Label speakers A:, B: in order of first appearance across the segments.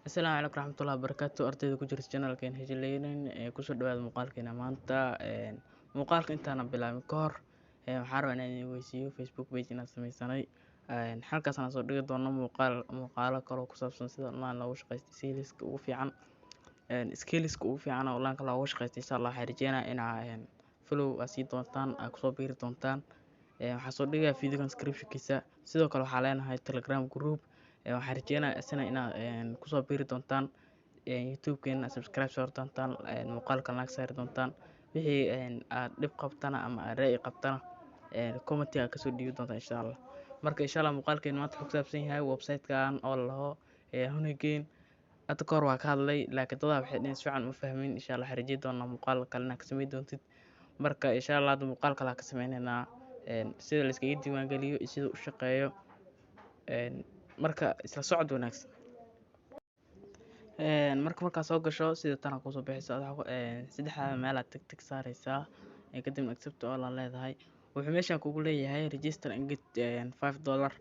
A: Asalaamu calaykum waraxmatullaahi wabarakaatu ardayda ku jirta channelkeen Hijileynin kusoo dhawaada muuqaalkeena maanta muuqaalka intaana bilaabin ka hor waxaan rabaa inaan idin weydiiyo Facebook page inaan sameysanay halkaas aan soo dhigi doono muuqaalo kale oo ku saabsan sida online loogu shaqeysto skillska ugu fiican oo online loogu shaqeysto insha Allah waxaan rajeynayaa inaa follow sii doontaan kusoo biiri doontaan waxaan soo dhigayaa video description-kiisa sidoo kale waxaan leenahay Telegram group waxaan rajeynayaa isna inaad kusoo biiri doontaan YouTube-keena subscribe soo doontaan muuqaalka like saari doontaan wixii aad dhib qabtana ama aad ra'yi qabtana comment ka soo dhiibi doontaan insha Allah marka insha Allah muuqaalkeena maanta wuxuu ku saabsan yahay website-kan oo la laho Honeygain hadda kahor waa ka hadlay laakiin dadka waxay dhinac si fiican u fahmin insha Allah waxaan rajeyn doonaa muuqaal kale inaad ka sameyn doontid marka insha Allah hadda muuqaal kale ka sameynaynaa sida la iskaga diiwaan geliyo iyo sida uu shaqeeyo marka isla socod wanaagsan marka soo gasho sida tan ku soo bixisa saddexda meel aad tag saaraysaa kadibna accept all aan leedahay wuxuu meeshan kugu leeyahay register and get $5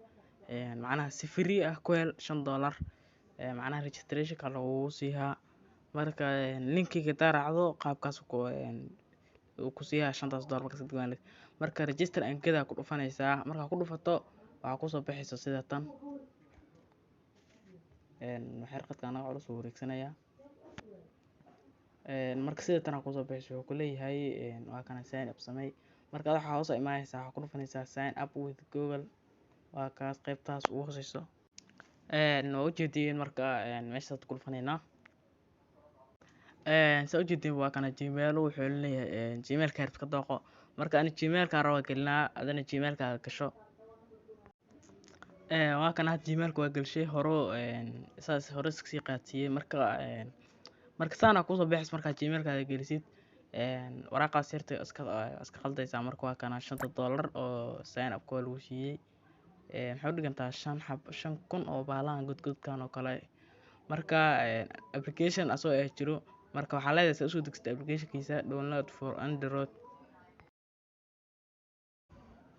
A: macnaha si free ah ku hel $5 macnaha registration ka lagu siihaa marka linkiga raacdo qaabkaas uu ku siiyaa $5 marka diiwaan marka register and get ku dhufanaysaa marka ku dhufato waxa ku soo bixisa sida tan xirqadka anaga culus uu wareegsanayaa marka sida tan ku soo bixisay wuxuu ku leeyahay waa kana sign up samey marka waxa hoos imaanaysa waxa ku dhufanaysaa sign up with Google waa kaas qaybtaas ugu hooseyso noo jeediyeen marka meeshaad ku dhufanayna soo jeediyeen waa kana Gmail wuxuu leeyahay Gmail ka ka dooqo marka aan Gmail ka rabo gelinaa adana Gmail ka gasho waa kana Gmail waa galshay horo isaas hore iska qaatiyay marka saana ku soo bixis marka Gmail ka gelisid waraaqaas yarta iska qaldaysa marka waa kana $5 oo sign up call uu siiyay waxay u dhigantaa 5,000 oo baalaan gudkan oo kale marka application asoo jiro marka waxa leedahay soo degsatay application-kiisa download for Android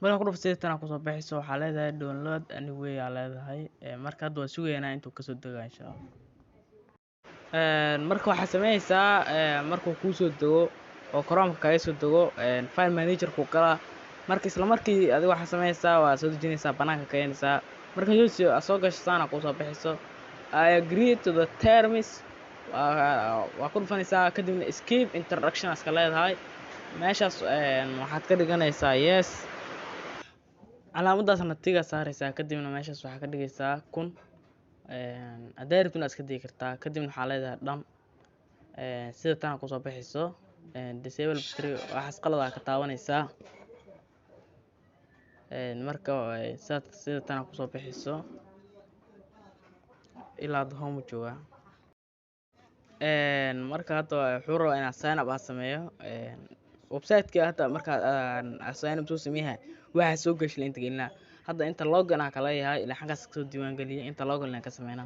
A: marka ku dhufsatay tan ku soo bixiso waxa leedahay download anyway aa leedahay marka hadda waa sugeynaa intuu ka soo dagaa insha Allah marka waxa sameeyaysaa markuu ku soo dago oo Chrome ka soo dago file manager ku kala marka isla markii adiga waxa sameeyaysaa waa soo dejinaysaa banaanka keenaysaa marka soo gashaan ku soo bixiso I agree to the terms waa ku dhufanaysaa kadibna escape introduction iska leedahay meeshaas waxaad ka dhiganaysaa yes calaamadaasna tiga saaraysaa kadibna meeshaas waxa ka dhigaysaa 1000 adeer tuna iska dhigi kartaa kadibna waxa leedahay dhan sida tan ku soo bixiso disable battery waxa qalad ka taabanaysaa marka sida tan ku soo bixiso ilaa home jooga marka hadda wuxuu rabaa inaan sign up sameeyo website-ka hadda marka sign up soo sameeyahay waxa soo gashay inta gelina hadda inta login ka leeyahay ilaa xagas soo diiwaan galiyay inta login ka sameeyna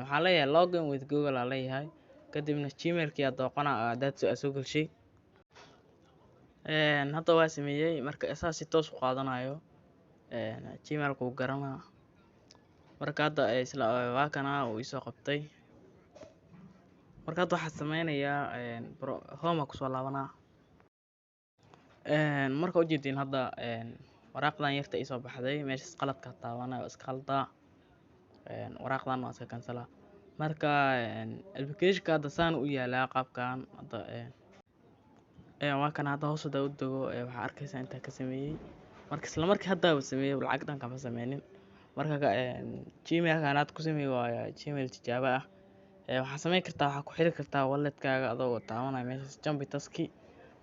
A: waxa leeyahay login with Google aa leeyahay kadibna Gmail-ki aad doqona dad soo gashay hadda waa sameeyay marka asaas si toos u qaadanayo Gmail-ku garana marka hadda isla waa kana uu soo qabtay marka hadda waxa sameeynaya home ku soo laabanaa marka u jeedin hadda waraaqdan yarta ay soo baxday meesha qaladka taabanayo iska qalda waraaqdan waa iska cancel marka application-ka hadda saan u yaalaa qaabkan hadda waa kana hadda hoos u dago waxa arkaysaa inta ka sameeyay marka isla markii hadda uu sameeyay lacag dhan kama sameynin marka Gmail-ka aad ku sameeyay waa Gmail tijaabo ah waxa sameyn kartaa waxa ku xiri kartaa wallet-kaaga adoo taabanaya meesha Jambi Taski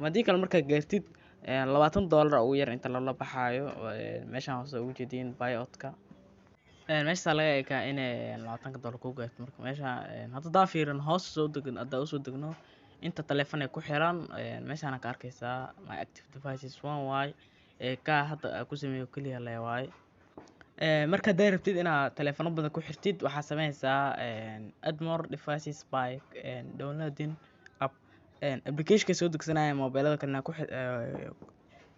A: madii kale marka gaartid $20 ugu yar inta la baxaayo meeshan hoos ugu jeedin buyout-ka meesha laga eegaa in $20 ku gaarto marka meesha hadda fiirin hoos soo degan hadda u soo degno inta telefoon ay ku xiran meeshan ka arkaysaa my active devices 1y ka hadda ku sameeyo kaliya leeyahay marka daarabtid inaad telefoon badan ku xirtid waxa sameeyaysaa add more devices by downloading app application-ka soo degsanaya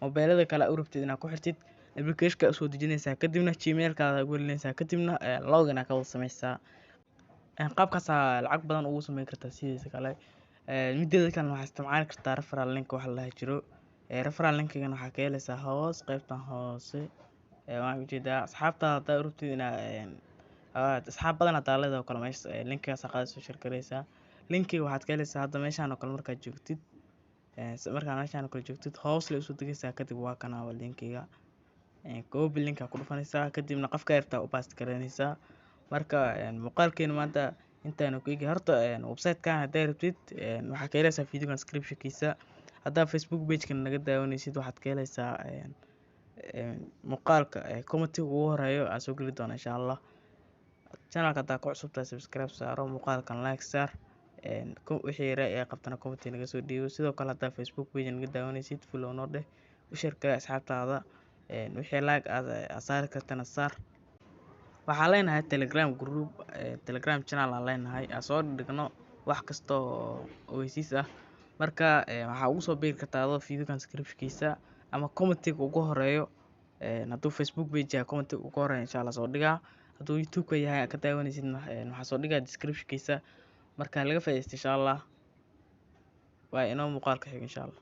A: mobilada kale u rabtid inaad ku xirtid application-ka soo dejinaysaa kadibna Gmail-kaada gelinaysaa kadibna login ka wada sameeysaa qaabkaas lacag badan ugu sameyn kartaa sidiisa kale. Mideeda kale waxaa isticmaali kartaa referral link wax la jiro. Referral linkigana waxaa ka helaysaa hoos qaybtan hoose. Waxaan ujeedaa asxaabtaada hadaa u rabtid inaa asxaab badan hadaa leedahay oo kale meesha linkigaas qaadayso share gareysaa. Linkiga waxaad ka helaysaa hadda meeshaan oo kale markaad joogtid. Markaa meeshaan oo kale joogtid hoos la usoo degaysaa kadib waa kana waa linkiga. Copy linka ku dhufanaysaa kadibna qofka yarta u paste gareynaysaa. Marka muuqaalkeena maanta intaan ku eegi horta website-kan hadaa rabtid waxaa ka helaysaa video description-kiisa. Hadaa Facebook page-kan naga daawanaysid waxaad ka helaysaa muuqaalka comment-iga ugu horeeyo aan soo geli doono insha Allah. Channel-ka hadaa ku cusub tahay subscribe saaro, muuqaalkan like saar. Wixii ra'yi ay qabtana comment naga soo dhiibo. Sidoo kale hadaa Facebook page naga daawanaysid follow noo dheh, u share kare asxaabtaada. Wixii like aad saari kartana saar. Waxaan leenahay Telegram group, Telegram channel aan leenahay aan soo dhigno wax kasta oo ogeysiis ah. Marka waxaa ugu soo biiri kartaa adoo video description-kiisa ama comment-iga ugu horeeyo. Hadduu Facebook page yahay comment-iga ugu horeeyo insha Allah soo dhigaa. Hadduu YouTube-ka yahay ka daawanaysidna waxaa soo dhigaa description-kiisa. Marka laga faa'iideysto insha Allah. Waa inoo muuqaalka xiga insha Allah.